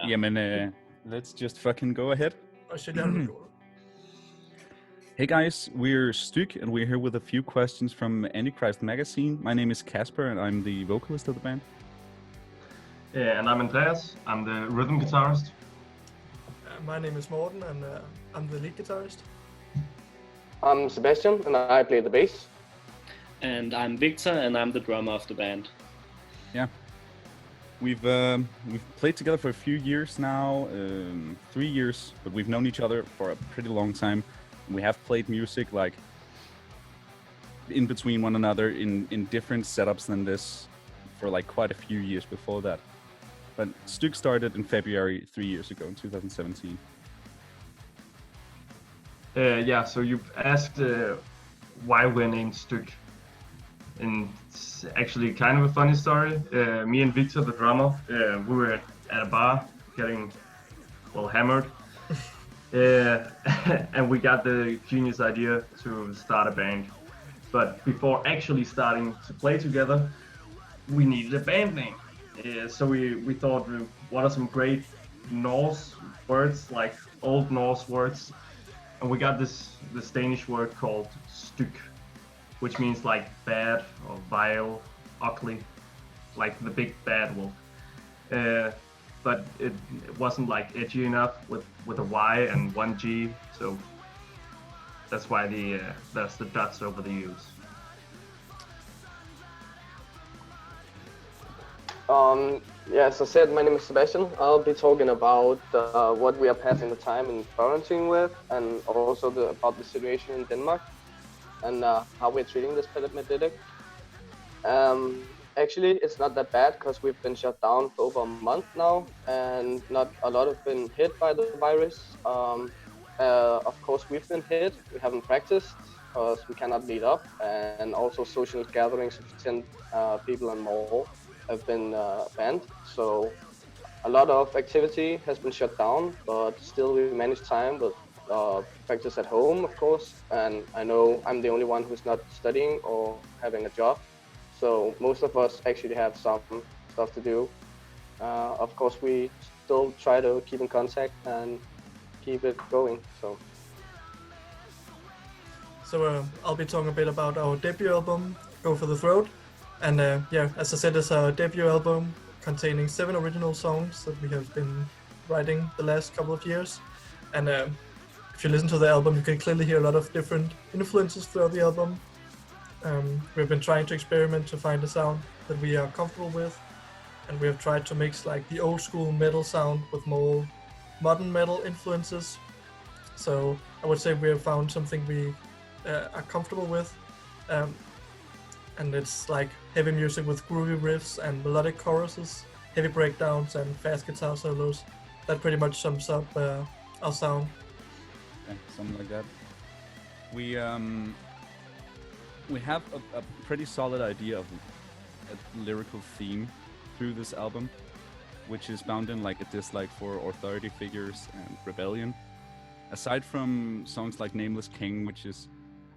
Jamen, let's just fucking go ahead. Hey guys, we're Stügg and we're here with a few questions from Antichrist magazine. My name is Casper and I'm the vocalist of the band. And I'm Andreas, I'm the rhythm guitarist. My name is Morten and I'm the lead guitarist. I'm Sebastian and I play the bass. And I'm Victor and I'm the drummer of the band. Yeah. We've played together for a few years now, 3 years, but we've known each other for a pretty long time. We have played music like in between one another in different setups than this for like quite a few years before that. But Stügg started in February 3 years ago, in 2017. Yeah, so you've asked why we're named Stügg. And it's actually kind of a funny story. Me and Victor, the drummer, we were at a bar getting, hammered. And we got the genius idea to start a band. But before actually starting to play together, we needed a band name. So we thought, what are some great Norse words, like old Norse words? And we got this Danish word called Stügg, which means like bad or vile, ugly, like the big bad wolf. But it wasn't like edgy enough with a Y and one G, so that's why that's the dots over the U's. As I said, my name is Sebastian. I'll be talking about what we are passing the time in quarantine with, and also about the situation in Denmark and how we're treating this pandemic. Actually, it's not that bad because we've been shut down for over a month now, and not a lot have been hit by the virus. Of course, we've been hit. We haven't practiced because we cannot meet up, and also social gatherings of 10 people and more have been banned. So a lot of activity has been shut down, but still we manage time with practice at home, of course. And I know I'm the only one who's not studying or having a job. So most of us actually have some stuff to do. Of course, we still try to keep in contact and keep it going. So I'll be talking a bit about our debut album, Go For The Throat. And as I said, it's our debut album containing 7 original songs that we have been writing the last couple of years. And if you listen to the album, you can clearly hear a lot of different influences throughout the album. We've been trying to experiment to find a sound that we are comfortable with, and we have tried to mix like the old school metal sound with more modern metal influences. So I would say we have found something we are comfortable with, and it's like heavy music with groovy riffs and melodic choruses, heavy breakdowns and fast guitar solos. That pretty much sums up our sound. Yeah, something like that. We have a pretty solid idea of a lyrical theme through this album, which is bound in like a dislike for authority figures and rebellion. Aside from songs like Nameless King, which is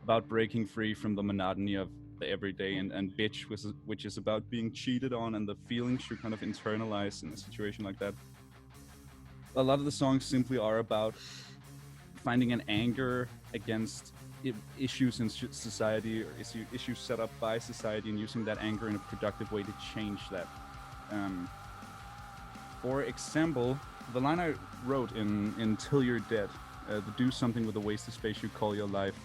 about breaking free from the monotony of the everyday, and Bitch, which is about being cheated on and the feelings you kind of internalize in a situation like that. A lot of the songs simply are about finding an anger against issues in society, or issues set up by society, and using that anger in a productive way to change that. For example, the line I wrote in Till You're Dead, the do something with the wasted space you call your life,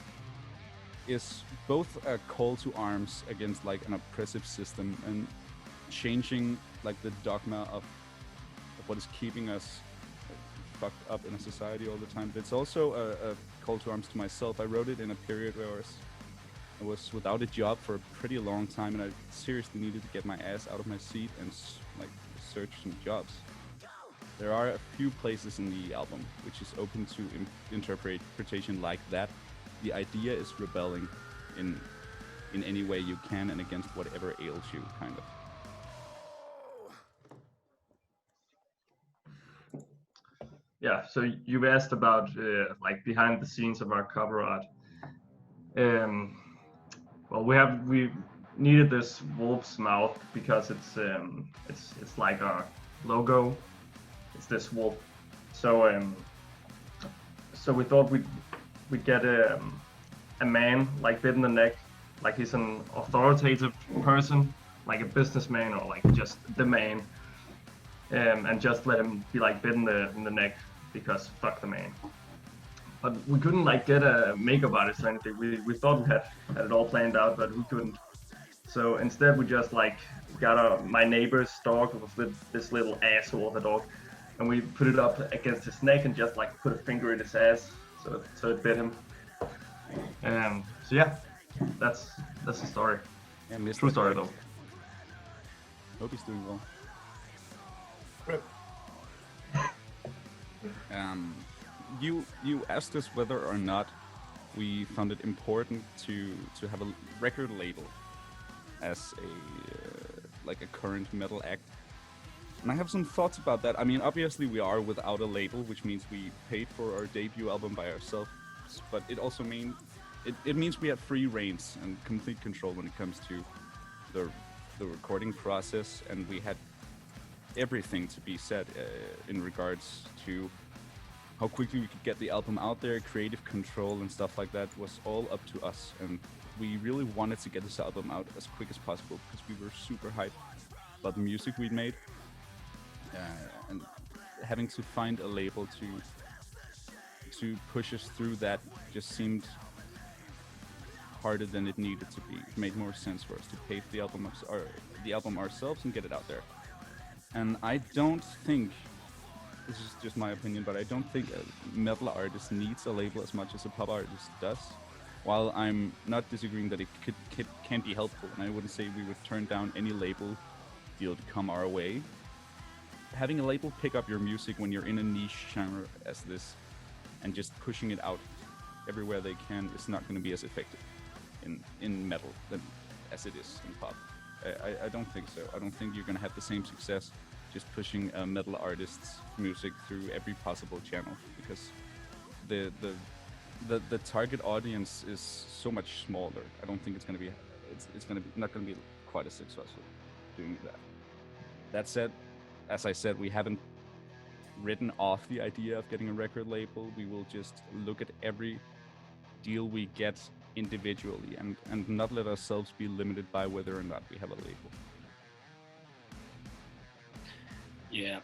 is both a call to arms against like an oppressive system and changing like the dogma of what is keeping us fucked up in a society all the time. But it's also a call to arms to myself. I wrote it in a period where I was without a job for a pretty long time, and I seriously needed to get my ass out of my seat and like search some jobs. There are a few places in the album which is open to interpretation like that. The idea is rebelling in any way you can and against whatever ails you, kind of. Yeah, so you've asked about like behind the scenes of our cover art. We needed this wolf's mouth because it's like our logo. it's this wolf. So we thought we'd get a man like bit in the neck, like he's an authoritative person, like a businessman or like just the man, and just let him be like bit in the neck because fuck the man. But we couldn't like get a makeup artist or anything. We thought we had it all planned out, but we couldn't. So instead, we just like got my neighbor's dog, with this little asshole of a dog, and we put it up against his neck and just like put a finger in his ass, so it bit him. So yeah, that's the story. Yeah, True story though. Hope he's doing well. Rip. You asked us whether or not we found it important to have a record label as like a current metal act, and I have some thoughts about that. I mean, obviously we are without a label, which means we paid for our debut album by ourselves, but it also means it means we have free reins and complete control when it comes to the recording process, and we had everything to be said in regards to how quickly we could get the album out there. Creative control and stuff like that was all up to us, and we really wanted to get this album out as quick as possible because we were super hyped about the music we'd made, and having to find a label to push us through that just seemed harder than it needed to be. It made more sense for us to pay for the album ourselves and get it out there. And I don't think, this is just my opinion, but I don't think a metal artist needs a label as much as a pop artist does. While I'm not disagreeing that it can be helpful, and I wouldn't say we would turn down any label deal to come our way, having a label pick up your music when you're in a niche genre as this and just pushing it out everywhere they can is not going to be as effective in metal as it is in pop. I don't think so. I don't think you're going to have the same success just pushing a metal artist's music through every possible channel, because the target audience is so much smaller. I don't think it's going to be not going to be quite as successful doing that. That said, as I said, we haven't written off the idea of getting a record label. We will just look at every deal we get individually and not let ourselves be limited by whether or not we have a label. Yeah.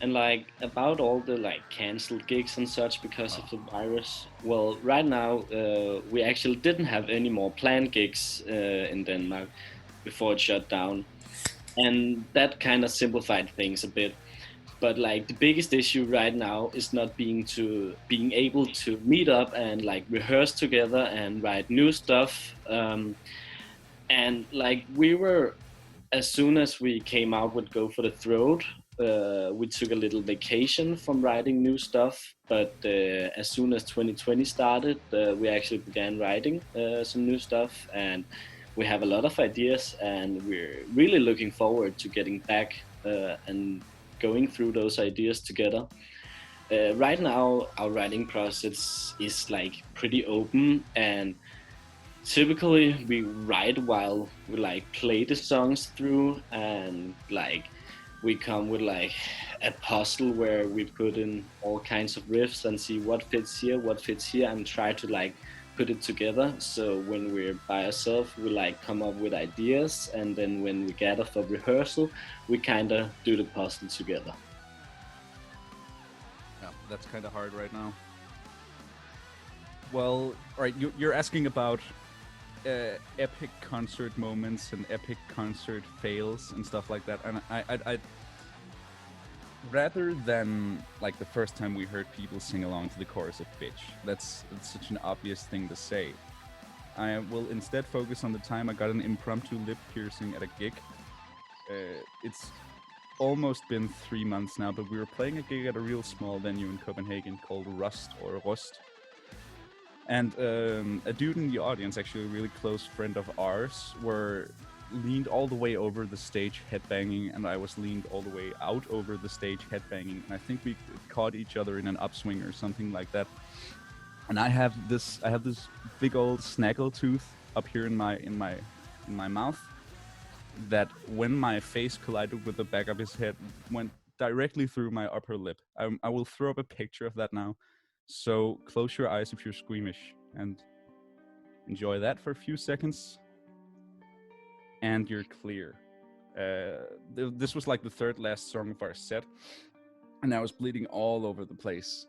And like about all the like canceled gigs and such because of the virus, well, right now we actually didn't have any more planned gigs in Denmark before it shut down, and that kind of simplified things a bit. But like the biggest issue right now is not being able to meet up and like rehearse together and write new stuff. And like we were, as soon as we came out with Go for the Throat, we took a little vacation from writing new stuff. But as soon as 2020 started, we actually began writing some new stuff, and we have a lot of ideas, and we're really looking forward to getting back and going through those ideas together. Right now, our writing process is like pretty open, and typically we write while we like play the songs through, and like we come with like a puzzle where we put in all kinds of riffs and see what fits here, and try to like put it together. So when we're by ourselves, we like come up with ideas, and then when we gather for rehearsal, we kind of do the puzzle together. Yeah, that's kind of hard right now. Well, all right, you're asking about epic concert moments and epic concert fails and stuff like that, and I rather than like the first time we heard people sing along to the chorus of Bitch, that's such an obvious thing to say. I will instead focus on the time I got an impromptu lip piercing at a gig. It's almost been 3 months now, but we were playing a gig at a real small venue in Copenhagen called Rust. And a dude in the audience, actually a really close friend of ours, were leaned all the way over the stage headbanging, and I was leaned all the way out over the stage headbanging, and I think we caught each other in an upswing or something like that. And I have this big old snaggle tooth up here in my mouth that when my face collided with the back of his head went directly through my upper lip. I will throw up a picture of that now. So close your eyes if you're squeamish and enjoy that for a few seconds. And you're clear. This was like the third last song of our set, and I was bleeding all over the place.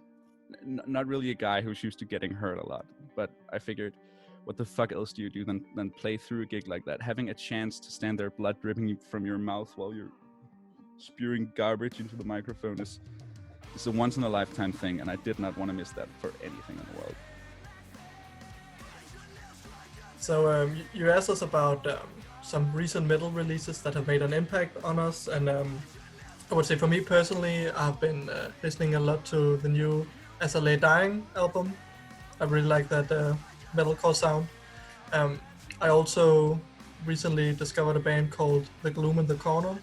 Not really a guy who's used to getting hurt a lot, but I figured, what the fuck else do you do than play through a gig like that? Having a chance to stand there, blood dripping from your mouth while you're spewing garbage into the microphone is a once in a lifetime thing, and I did not want to miss that for anything in the world. So you asked us about some recent metal releases that have made an impact on us, and I would say for me personally, I've been listening a lot to the new As I Lay Dying album. I really like that metalcore sound. I also recently discovered a band called The Gloom in the Corner,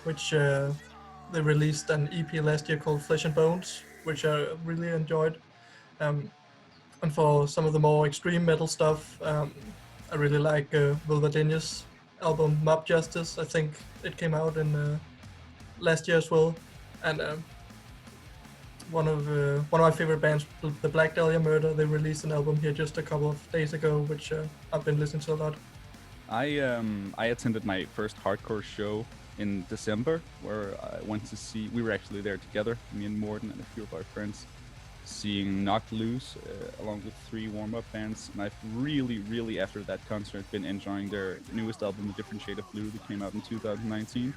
which they released an EP last year called Flesh and Bones, which I really enjoyed. And for some of the more extreme metal stuff, I really like Vulvadenia's album Mob Justice. I think it came out in last year as well. And one of my favorite bands, the Black Dahlia Murder, they released an album here just a couple of days ago, which I've been listening to a lot. I attended my first hardcore show in December, where I went to see. We were actually there together, me and Morten and a few of our friends, seeing Knocked Loose along with 3 warm-up bands. And I've really after that concert been enjoying their newest album, A Different Shade of Blue, that came out in 2019.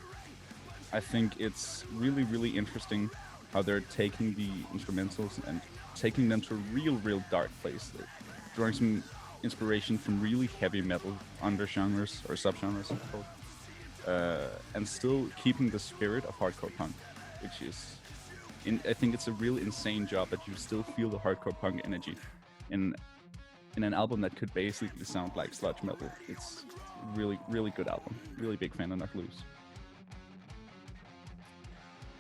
I think it's really interesting how they're taking the instrumentals and taking them to a real dark place. They're drawing some inspiration from really heavy metal undergenres or subgenres, I suppose, and still keeping the spirit of hardcore punk, which is, I think it's a real insane job that you still feel the hardcore punk energy in an album that could basically sound like sludge metal. It's really good album. Really big fan of Knocked Loose.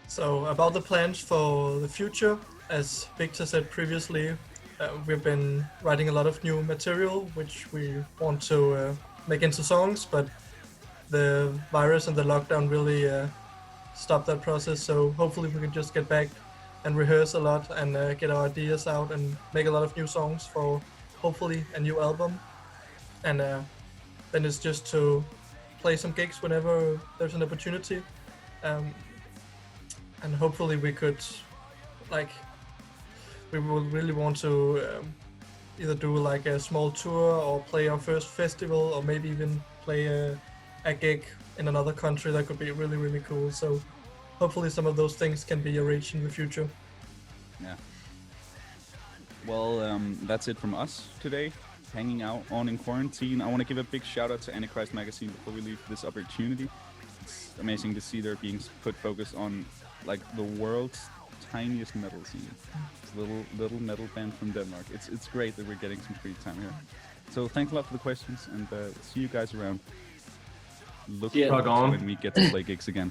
So about the plans for the future, as Victor said previously, we've been writing a lot of new material, which we want to make into songs, but the virus and the lockdown really stopped that process. So hopefully we can just get back and rehearse a lot and get our ideas out and make a lot of new songs for hopefully a new album. And then it's just to play some gigs whenever there's an opportunity. And hopefully we could, we will really want to either do like a small tour or play our first festival, or maybe even play a gig in another country. That could be really cool. So hopefully some of those things can be arranged in the future. Yeah. Well, that's it from us today. Hanging out on in quarantine. I want to give a big shout out to Antichrist Magazine before we leave this opportunity. It's amazing to see there being put focus on like the world's tiniest metal scene. It's a little metal band from Denmark. It's great that we're getting some free time here. So thanks a lot for the questions, and see you guys around. Look forward to when we get to play gigs again.